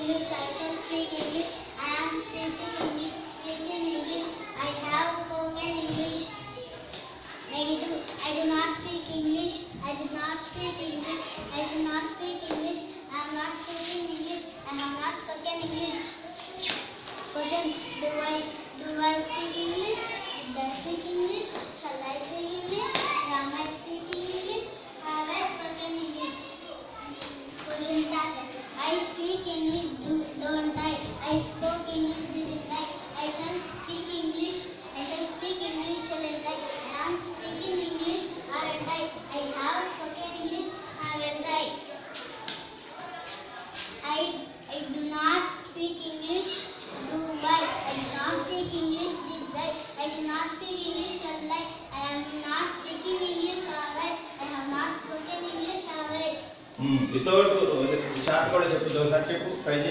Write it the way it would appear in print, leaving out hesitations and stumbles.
English. I shall speak English. I am speaking English. I have spoken English. Negative. I do not speak English. I did not speak English. I should not speak English. I am not speaking English. I have not spoken English. Question. Do I speak English? Did I speak English? Shall I speak English? Am I speaking English? Have I spoken English? Question tag. I speak English, don't I? I spoke English, didn't I? I shall speak English. I shall speak English, shalln't I? I am speaking English, aren't I? I have spoken English, haven't I? I do not speak English, do I? I do not speak English, did I? I should not speak English, shall I? I am not speaking English, have I? I have not spoken English, have I? Without chart కూడా చెప్పు ఒకసారి చెప్పు try